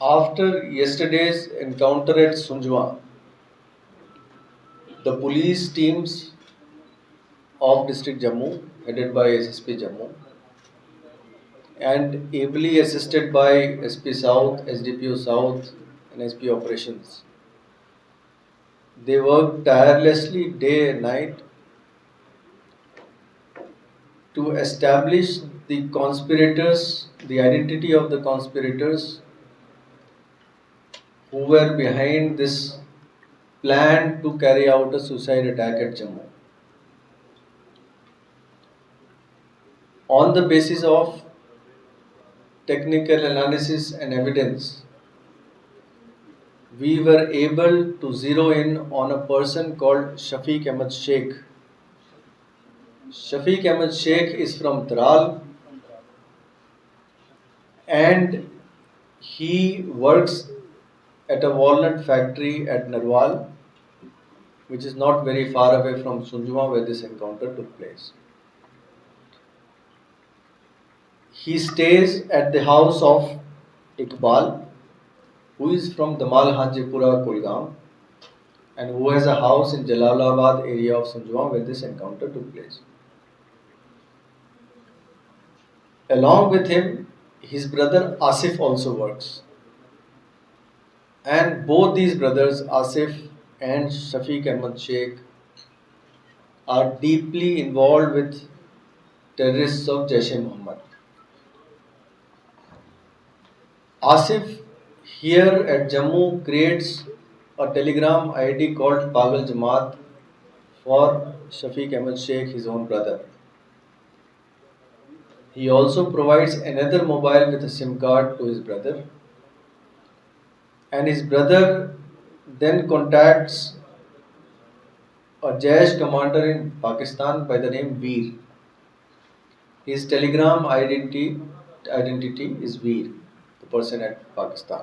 After yesterday's encounter at Sunjwa, the police teams of District Jammu, headed by SSP Jammu, and ably assisted by SP South, SDPO South, and SP Operations, they worked tirelessly day and night to establish the conspirators, the identity of the conspirators who were behind this plan to carry out a suicide attack at Jammu. On the basis of technical analysis and evidence, we were able to zero in on a person called Shafiq Ahmed Sheikh. Shafiq Ahmed Sheikh is from Tral and he works at a walnut factory at Narwal, which is not very far away from Sunjwa where this encounter took place. He stays at the house of Iqbal, who is from Damal Hajipura, Kulgam, and who has a house in Jalalabad area of Sunjwa where this encounter took place. Along with him, his brother Asif also works. And both these brothers, Asif and Shafiq Ahmed Sheikh, are deeply involved with terrorists of Jaish-e-Mohammed. Asif here at Jammu creates a telegram ID called Pagal Jamaat for Shafiq Ahmed Sheikh, his own brother. He also provides another mobile with a SIM card to his brother. And his brother then contacts a Jaish commander in Pakistan by the name Veer. His telegram identity is Veer, the person at Pakistan.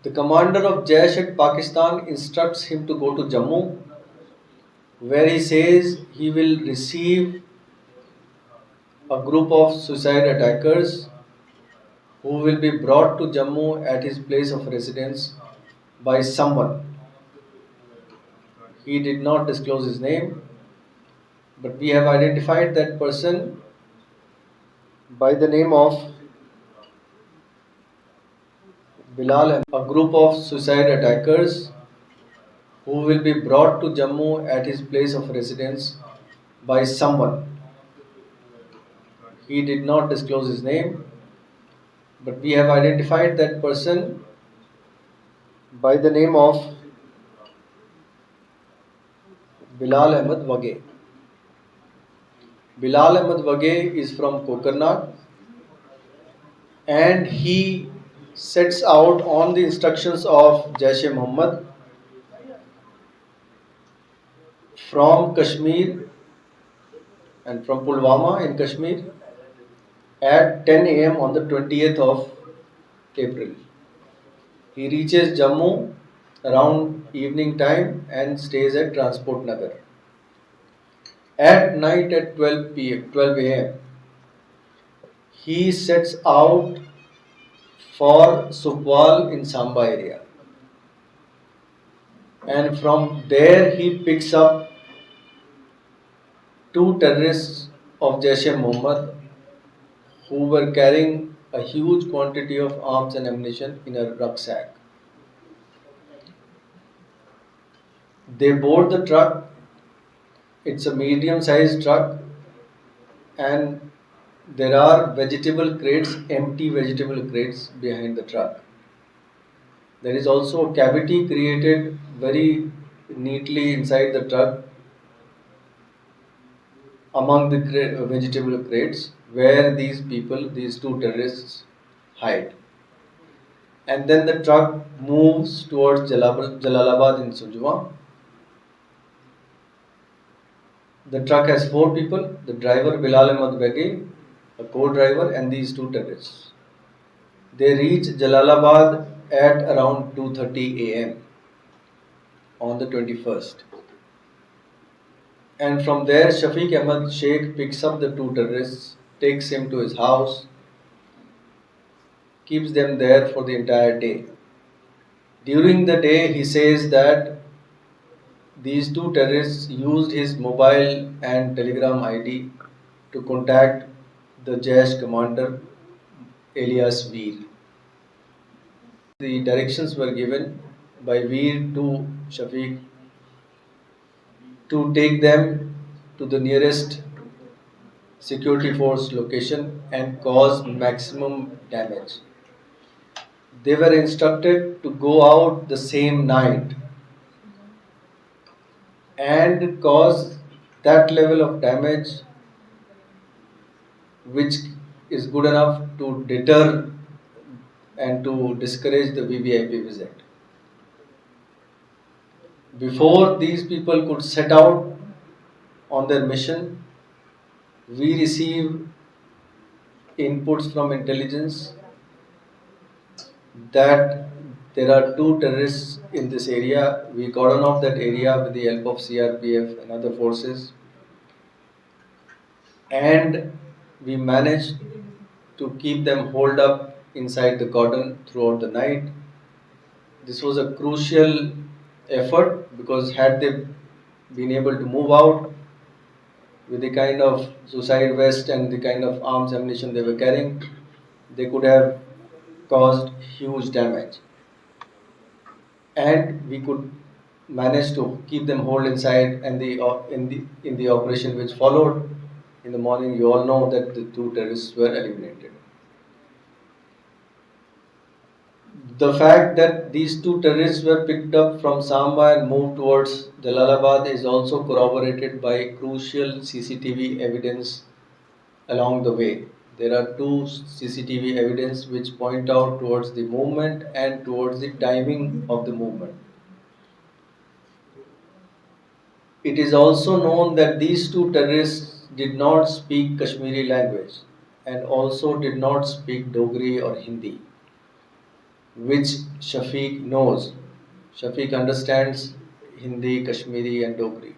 The commander of Jaish at Pakistan instructs him to go to Jammu, where he says he will receive a group of suicide attackers who will be brought to Jammu at his place of residence by someone. He did not disclose his name, but we have identified that person by the name of Bilal, a group of suicide attackers who will be brought to Jammu at his place of residence by someone. He did not disclose his name, but we have identified that person by the name of Bilal Ahmed Wage. Bilal Ahmed Wage is from Kokarnak and he sets out on the instructions of Jaish-e-Mohammed from Kashmir and from Pulwama in Kashmir at 10 a.m. on the 20th of April. He reaches Jammu around evening time and stays at Transport Nagar. At night at 12 a.m., he sets out for Sukwal in Samba area. And from there he picks up two terrorists of Jaish-e-Mohammed who were carrying a huge quantity of arms and ammunition in a rucksack. They board the truck. It's a medium-sized truck and there are vegetable crates, empty vegetable crates behind the truck. There is also a cavity created very neatly inside the truck among the vegetable crates where these people, these two terrorists, hide. And then the truck moves towards Jalalabad in Sunjwa. The truck has four people, the driver Bilal Ahmed Wage, a co-driver and these two terrorists. They reach Jalalabad at around 2:30 a.m. on the 21st. And from there, Shafiq Ahmed Sheikh picks up the two terrorists, takes him to his house, keeps them there for the entire day. During the day, he says that these two terrorists used his mobile and telegram ID to contact the Jaish commander alias Veer. The directions were given by Veer to Shafiq to take them to the nearest security force location and cause maximum damage. They were instructed to go out the same night and cause that level of damage which is good enough to deter and to discourage the VVIP visit. Before these people could set out on their mission, we receive inputs from intelligence that there are two terrorists in this area. We cordon off that area with the help of CRPF and other forces, and we managed to keep them holed up inside the cordon throughout the night. This was a crucial effort because had they been able to move out with the kind of suicide vest and the kind of arms ammunition they were carrying, they could have caused huge damage. And we could manage to keep them hold inside. And in the operation which followed in the morning, you all know that the two terrorists were eliminated. The fact that these two terrorists were picked up from Samba and moved towards Jalalabad is also corroborated by crucial CCTV evidence along the way. There are two CCTV evidence which point out towards the movement and towards the timing of the movement. It is also known that these two terrorists did not speak Kashmiri language and also did not speak Dogri or Hindi, which Shafiq knows. Shafiq understands Hindi, Kashmiri, and Dogri.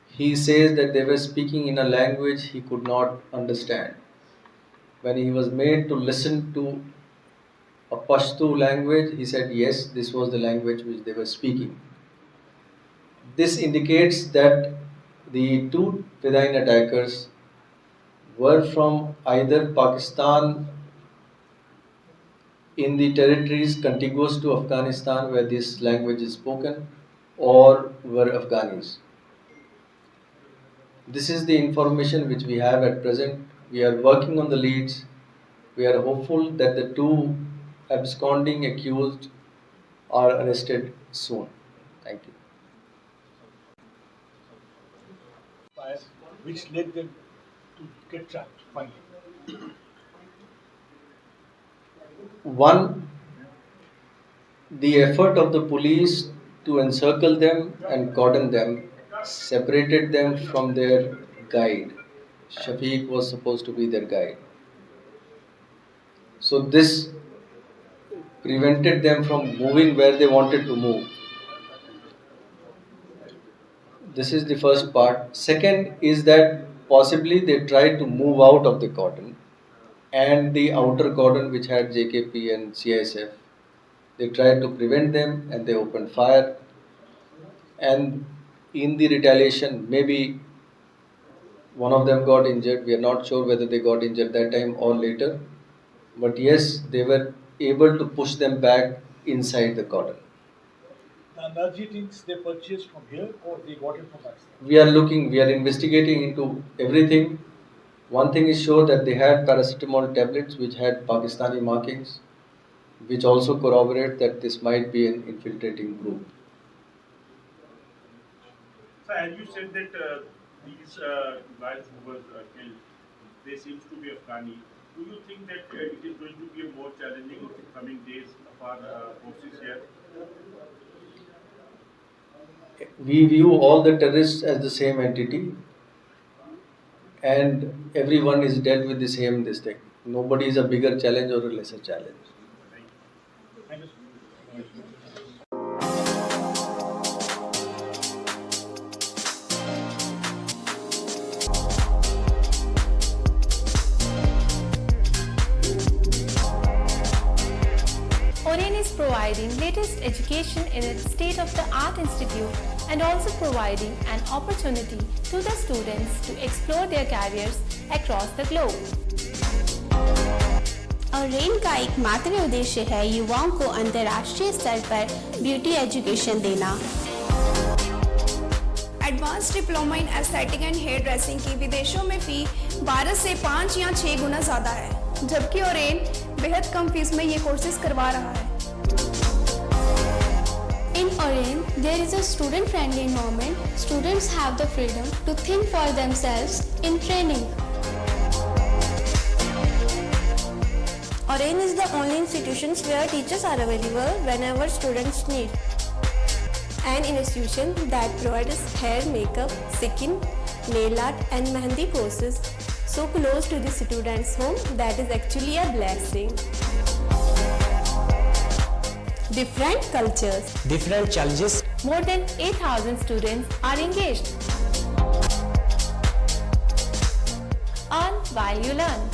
He says that they were speaking in a language he could not understand. When he was made to listen to a Pashto language, he said yes, this was the language which they were speaking. This indicates that the two Fedayeen attackers were from either Pakistan in the territories contiguous to Afghanistan where this language is spoken, or were Afghanis. This is the information which we have at present. We are working on the leads. We are hopeful that the two absconding accused are arrested soon. Thank you. Which led them to get trapped finally. One, the effort of the police to encircle them and cordon them separated them from their guide. Shafiq was supposed to be their guide. So this prevented them from moving where they wanted to move. This is the first part. Second is that possibly they tried to move out of the cordon, and the outer cordon which had JKP and CISF, they tried to prevent them and they opened fire. And in the retaliation, maybe one of them got injured. We are not sure whether they got injured that time or later. But yes, they were able to push them back inside the cordon. The energy drinks they purchased from here or they got it from Pakistan? We are investigating into everything. One thing is sure that they had paracetamol tablets which had Pakistani markings, which also corroborate that this might be an infiltrating group. So as you said that these guys who were killed, they seems to be Afghani. Do you think that it is going to be a more challenging in coming days of our forces here? We view all the terrorists as the same entity, and everyone is dealt with the same this thing. Nobody is a bigger challenge or a lesser challenge. Thank you. providing latest education in its state-of-the-art institute and also providing an opportunity to the students to explore their careers across the globe. और Rain का एकमात्र उद्देश्य है युवाओं को अंतर्राष्ट्रीय स्तर पर ब्यूटी एजुकेशन देना। Advance diploma in aesthetic and hairdressing की विदेशों में फ़ी 12 से 5 या 6 गुना ज़्यादा है, जबकि ओरेन बेहद कम फीस में ये कोर्सेज करवा रहा है। In Oren, there is a student-friendly environment. Students have the freedom to think for themselves in training. Oren is the only institution where teachers are available whenever students need. An institution that provides hair, makeup, skin, nail art and mehendi courses so close to the students' home that is actually a blessing. Different cultures, different challenges. More than 8,000 students are engaged. Earn while you learn.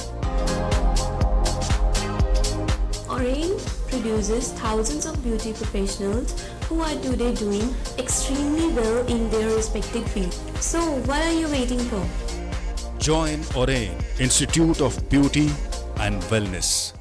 Oren produces thousands of beauty professionals who are today doing extremely well in their respective fields. So what are you waiting for? Join Oren Institute of Beauty and Wellness.